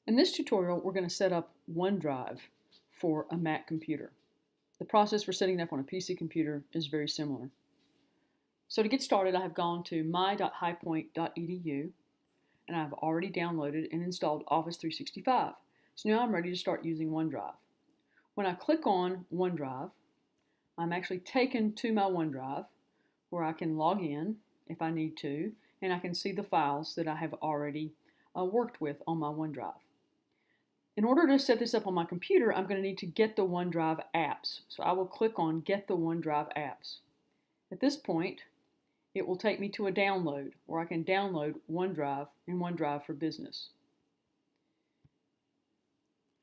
In this tutorial, we're going to set up OneDrive for a Mac computer. The process for setting it up on a PC computer is very similar. So to get started, I have gone to my.highpoint.edu and I've already downloaded and installed Office 365. So now I'm ready to start using OneDrive. When I click on OneDrive, I'm actually taken to my OneDrive where I can log in if I need to, and I can see the files that I have already worked with on my OneDrive. In order to set this up on my computer, I'm going to need to get the OneDrive apps. So I will click on Get the OneDrive apps. At this point, it will take me to a download where I can download OneDrive and OneDrive for Business.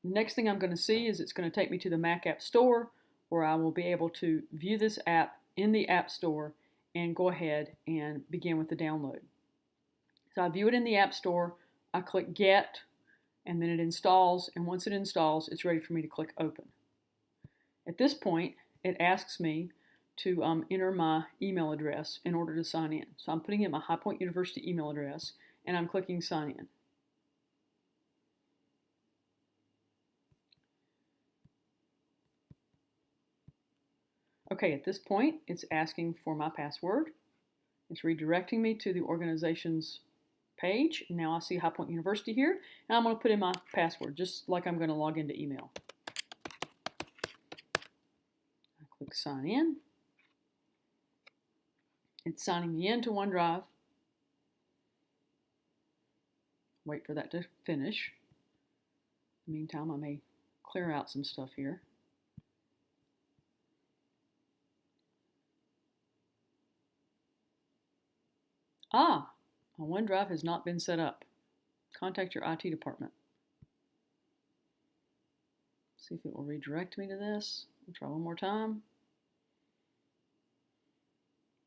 The next thing I'm going to see is it's going to take me to the Mac App Store where I will be able to view this app in the App Store and go ahead and begin with the download. So I view it in the App Store, I click Get, and then it installs, and once it installs, it's ready for me to click Open. At this point, it asks me to enter my email address in order to sign in. So I'm putting in my High Point University email address, and I'm clicking Sign In. Okay, at this point, it's asking for my password. It's redirecting me to the organization's page. Now I see High Point University here, and I'm going to put in my password, just like I'm going to log into email. I click Sign In. It's signing me into OneDrive. Wait for that to finish. In the meantime, I may clear out some stuff here. My OneDrive has not been set up. Contact your IT department. See if it will redirect me to this. I'll try one more time.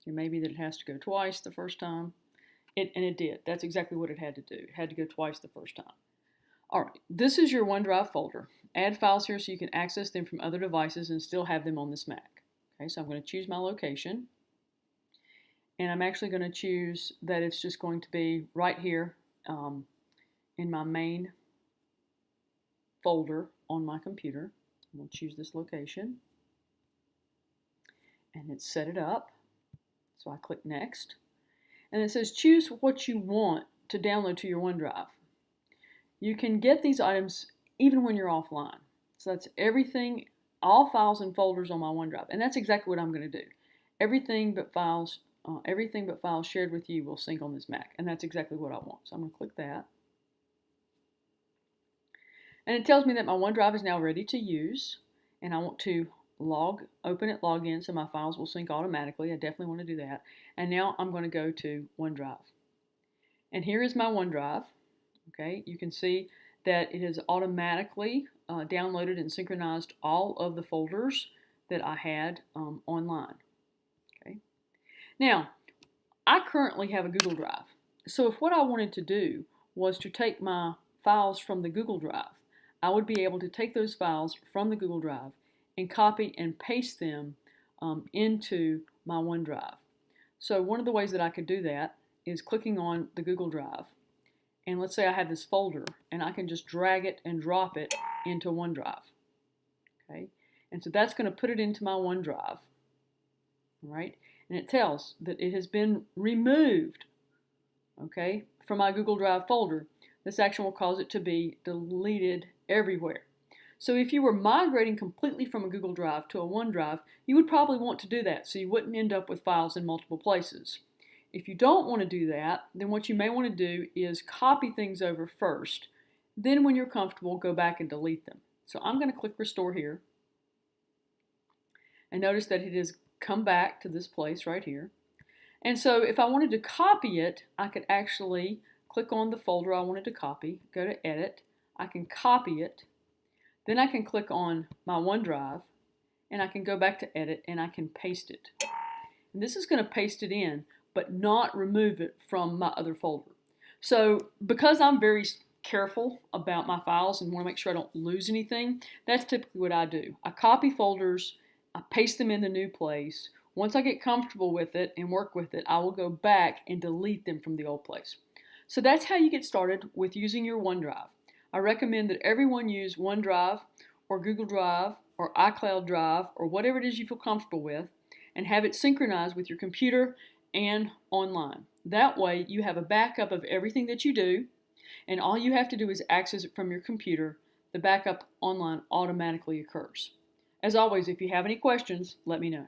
It may be that it has to go twice the first time. And it did. That's exactly what it had to do. It had to go twice the first time. All right, this is your OneDrive folder. Add files here so you can access them from other devices and still have them on this Mac. Okay, so I'm going to choose my location. And I'm actually going to choose that it's just going to be right here in my main folder on my computer. I'm going to choose this location. And it's set it up. So I click Next. And it says choose what you want to download to your OneDrive. You can get these items even when you're offline. So that's everything, all files and folders on my OneDrive. And that's exactly what I'm going to do. Everything but files shared with you will sync on this Mac, and that's exactly what I want. So I'm going to click that. And it tells me that my OneDrive is now ready to use, and I want to open it, log in, so my files will sync automatically. I definitely want to do that. And now I'm going to go to OneDrive. And here is my OneDrive. Okay, you can see that it has automatically downloaded and synchronized all of the folders that I had online. Now, I currently have a Google Drive. So if what I wanted to do was to take my files from the Google Drive, I would be able to take those files from the Google Drive and copy and paste them into my OneDrive. So one of the ways that I could do that is clicking on the Google Drive. And let's say I have this folder, and I can just drag it and drop it into OneDrive. Okay? And so that's going to put it into my OneDrive. All right? And it tells that it has been removed, okay, from my Google Drive folder. This action will cause it to be deleted everywhere. So if you were migrating completely from a Google Drive to a OneDrive, you would probably want to do that so you wouldn't end up with files in multiple places. If you don't want to do that, then what you may want to do is copy things over first. Then when you're comfortable, go back and delete them. So I'm going to click Restore here. And notice that it has come back to this place right here. And so if I wanted to copy it, I could actually click on the folder I wanted to copy, go to Edit, I can copy it, then I can click on my OneDrive, and I can go back to Edit, and I can paste it. And this is going to paste it in, but not remove it from my other folder. So because I'm very careful about my files and want to make sure I don't lose anything, that's typically what I do. I copy folders, I paste them in the new place. Once I get comfortable with it and work with it, I will go back and delete them from the old place. So that's how you get started with using your OneDrive. I recommend that everyone use OneDrive or Google Drive or iCloud Drive or whatever it is you feel comfortable with, and have it synchronized with your computer and online. That way you have a backup of everything that you do, and all you have to do is access it from your computer. The backup online automatically occurs. As always, if you have any questions, let me know.